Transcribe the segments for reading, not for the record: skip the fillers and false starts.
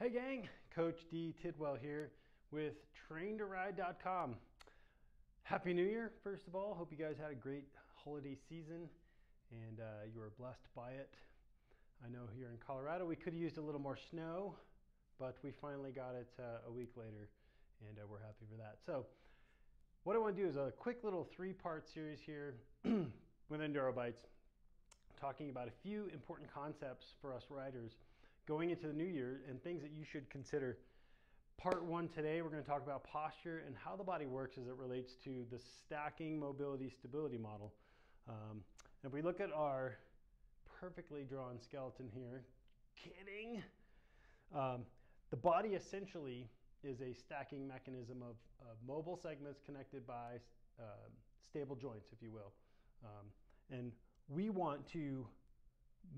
Hey gang, Coach D Tidwell here with traintoride.com. Happy New Year, first of all. Hope you guys had a great holiday season and you were blessed by it. I know here in Colorado we could have used a little more snow, but we finally got it a week later and we're happy for that. So what I want to do is a quick little three-part series here with Enduro Bites, talking about a few important concepts for us riders going into the new year and things that you should consider. Part one today, we're going to talk about posture and how the body works as it relates to the stacking mobility stability model. If we look at our perfectly drawn skeleton here, kidding, the body essentially is a stacking mechanism of mobile segments connected by stable joints, if you will. And we want to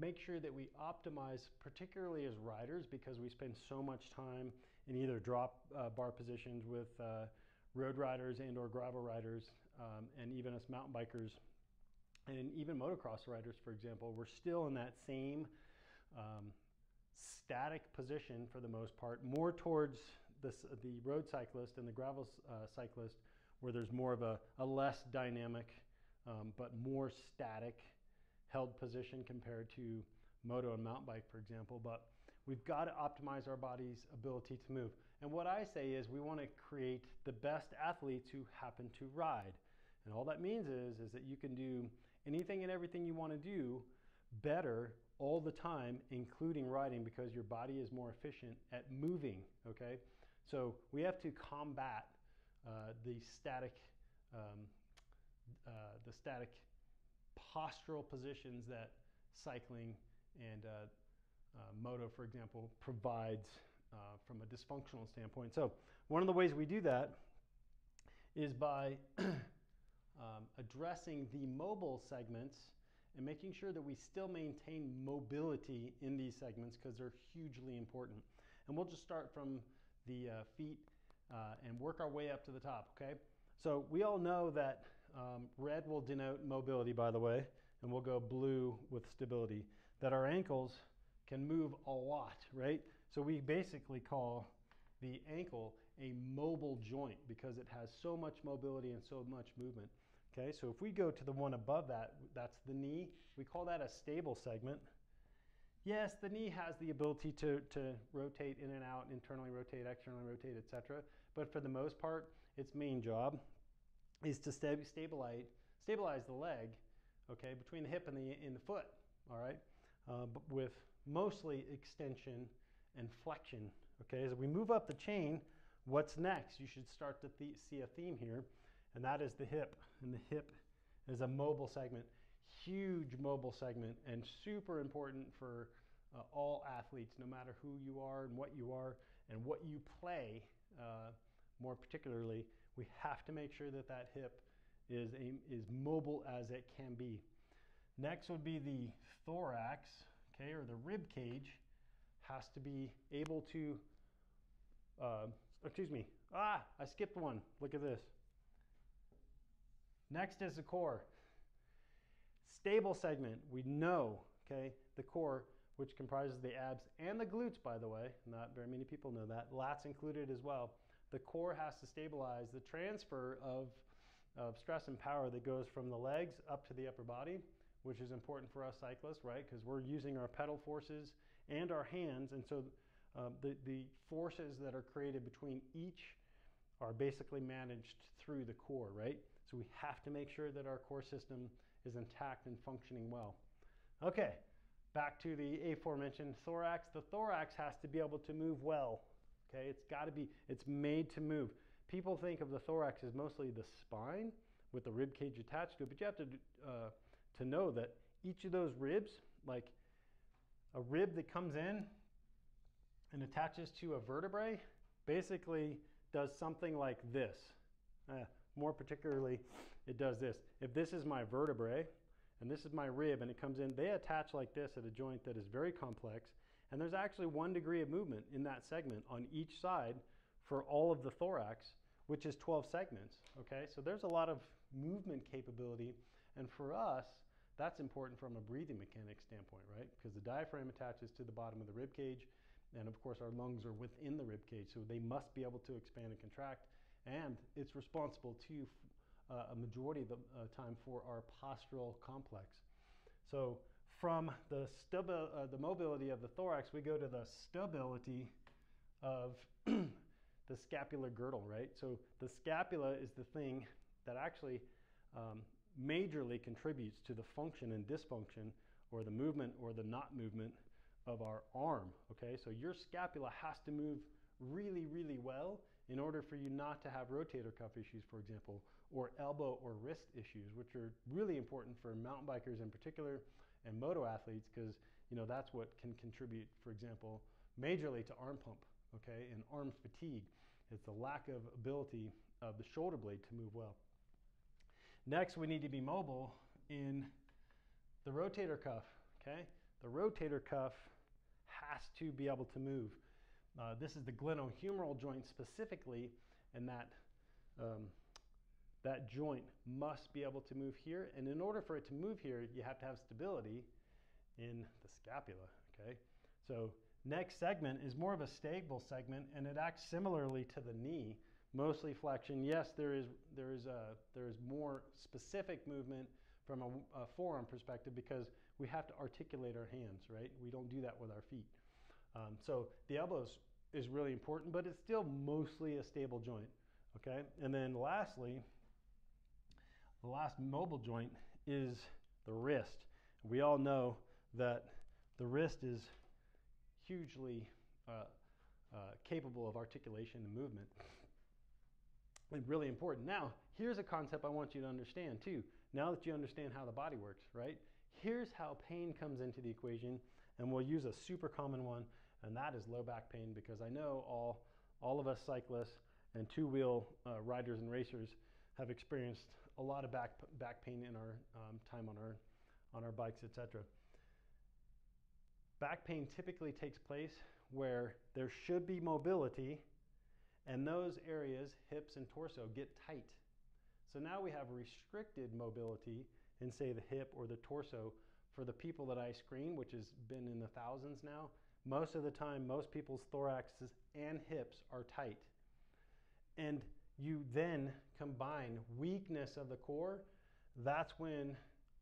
make sure that we optimize, particularly as riders, because we spend so much time in either drop bar positions with road riders and or gravel riders, and even us mountain bikers and even motocross riders, for example. We're still in that same static position for the most part, more towards the road cyclist and the gravel cyclist, where there's more of a less dynamic but more static held position compared to moto and mountain bike, for example. But we've got to optimize our body's ability to move. And what I say is we want to create the best athletes who happen to ride. And all that means is that you can do anything and everything you want to do better all the time, including riding, because your body is more efficient at moving, okay? So we have to combat the static postural positions that cycling and moto, for example, provides from a dysfunctional standpoint. So one of the ways we do that is by addressing the mobile segments and making sure that we still maintain mobility in these segments, because they're hugely important. And we'll just start from the feet and work our way up to the top, okay? So we all know that red will denote mobility, by the way, and we'll go blue with stability, that our ankles can move a lot, right? So we basically call the ankle a mobile joint because it has so much mobility and so much movement. Okay, so if we go to the one above that, that's the knee. We call that a stable segment. Yes, the knee has the ability to rotate in and out, internally rotate, externally rotate, etc. But for the most part, its main job is to stabilize the leg, okay, between the hip and the foot, all right, but with mostly extension and flexion, okay. As we move up the chain, what's next? You should start to see a theme here, and that is the hip. And the hip is a mobile segment. Huge mobile segment and super important for all athletes, no matter who you are and what you play. More particularly, we have to make sure that that hip is mobile as it can be. Next would be the thorax, okay, or the rib cage has to be able to, excuse me, I skipped one. Look at this. Next is the core. Stable segment, we know, okay, the core, which comprises the abs and the glutes, by the way. Not very many people know that. Lats included as well. The core has to stabilize the transfer of stress and power that goes from the legs up to the upper body, which is important for us cyclists, right? Because we're using our pedal forces and our hands, and so the forces that are created between each are basically managed through the core, right? So we have to make sure that our core system is intact and functioning well. Okay, back to the aforementioned thorax. The thorax has to be able to move well, okay? It's made to move. People think of the thorax as mostly the spine with the rib cage attached to it, but you have to know that each of those ribs, like a rib that comes in and attaches to a vertebrae, basically does something like this. More particularly, it does this. If this is my vertebrae and this is my rib and it comes in, they attach like this at a joint that is very complex, and there's actually 1 degree of movement in that segment on each side for all of the thorax, which is 12 segments, okay? So there's a lot of movement capability, and for us, that's important from a breathing mechanics standpoint, right? Because the diaphragm attaches to the bottom of the rib cage, And of course, our lungs are within the rib cage, so they must be able to expand and contract. And it's responsible to a majority of the time for our postural complex. So from the mobility of the thorax, we go to the stability of the scapular girdle, right? So the scapula is the thing that actually majorly contributes to the function and dysfunction, or the movement or the not movement of our arm, okay? So your scapula has to move really, really well in order for you not to have rotator cuff issues, for example, or elbow or wrist issues, which are really important for mountain bikers in particular and moto athletes, because that's what can contribute, for example, majorly to arm pump, okay, and arm fatigue. It's the lack of ability of the shoulder blade to move well. Next, we need to be mobile in the rotator cuff, okay? The rotator cuff has to be able to move. This is the glenohumeral joint specifically, and that joint must be able to move here. And in order for it to move here, you have to have stability in the scapula, okay? So next segment is more of a stable segment, and it acts similarly to the knee, mostly flexion. Yes, there is more specific movement from a forearm perspective, because we have to articulate our hands, right? We don't do that with our feet. So the elbow is really important, but it's still mostly a stable joint, okay? And then lastly, the last mobile joint is the wrist. We all know that the wrist is hugely capable of articulation and movement. And really important. Now, here's a concept I want you to understand too. Now that you understand how the body works, right? Here's how pain comes into the equation, and we'll use a super common one, and that is low back pain, because I know all of us cyclists and two-wheel riders and racers have experienced a lot of back pain in our time on our bikes, etc. Back pain typically takes place where there should be mobility, and those areas, hips and torso, get tight. So now we have restricted mobility in, say, the hip or the torso. For the people that I screen, which has been in the thousands now, most of the time, most people's thoraxes and hips are tight. And you then combine weakness of the core. That's when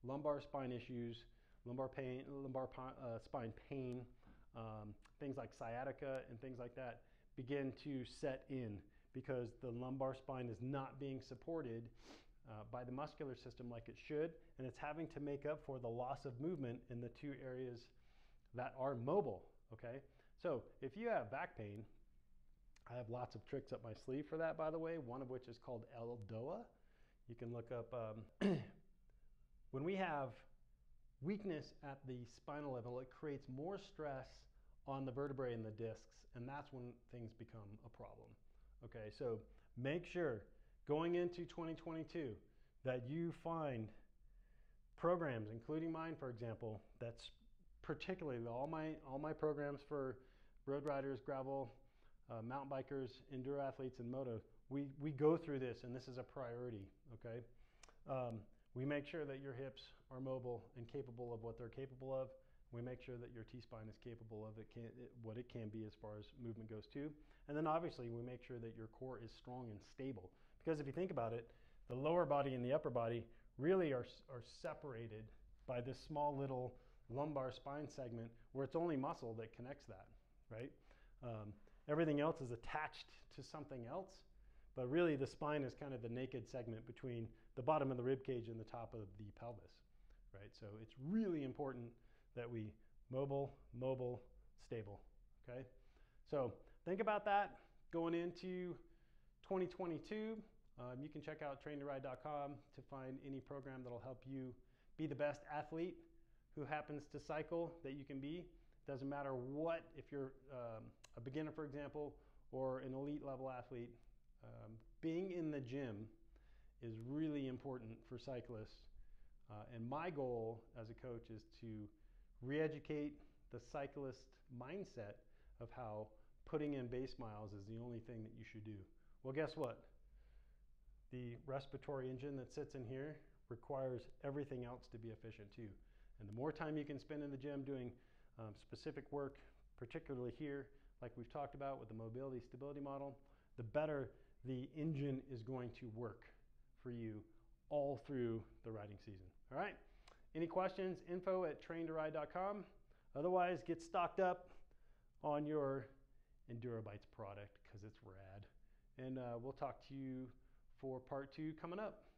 lumbar spine issues, lumbar spine pain, things like sciatica and things like that begin to set in, because the lumbar spine is not being supported by the muscular system like it should, and it's having to make up for the loss of movement in the two areas that are mobile, okay? So if you have back pain, I have lots of tricks up my sleeve for that, by the way, one of which is called Eldoa. You can look up, when we have weakness at the spinal level, it creates more stress on the vertebrae and the discs, and that's when things become a problem. Okay, so make sure going into 2022 that you find programs, including mine, for example, that's particularly all my programs for road riders, gravel, mountain bikers, enduro athletes, and moto. We go through this, and this is a priority. Okay, we make sure that your hips are mobile and capable of what they're capable of. We make sure that your T-spine is capable of what it can be as far as movement goes too. And then obviously we make sure that your core is strong and stable. Because if you think about it, the lower body and the upper body really are separated by this small little lumbar spine segment, where it's only muscle that connects that, right? Everything else is attached to something else, but really the spine is kind of the naked segment between the bottom of the rib cage and the top of the pelvis, right? So it's really important that we mobile, stable, okay? So think about that going into 2022. You can check out traintoride.com to find any program that'll help you be the best athlete who happens to cycle that you can be. Doesn't matter what, if you're a beginner, for example, or an elite level athlete, being in the gym is really important for cyclists. And my goal as a coach is to re-educate the cyclist mindset of how putting in base miles is the only thing that you should do. Well, guess what? The respiratory engine that sits in here requires everything else to be efficient too. And the more time you can spend in the gym doing specific work, particularly here, like we've talked about with the mobility stability model, the better the engine is going to work for you all through the riding season. All right. Any questions? info@traintoride.com. Otherwise, get stocked up on your Enduro Bites product because it's rad. And we'll talk to you for part 2 coming up.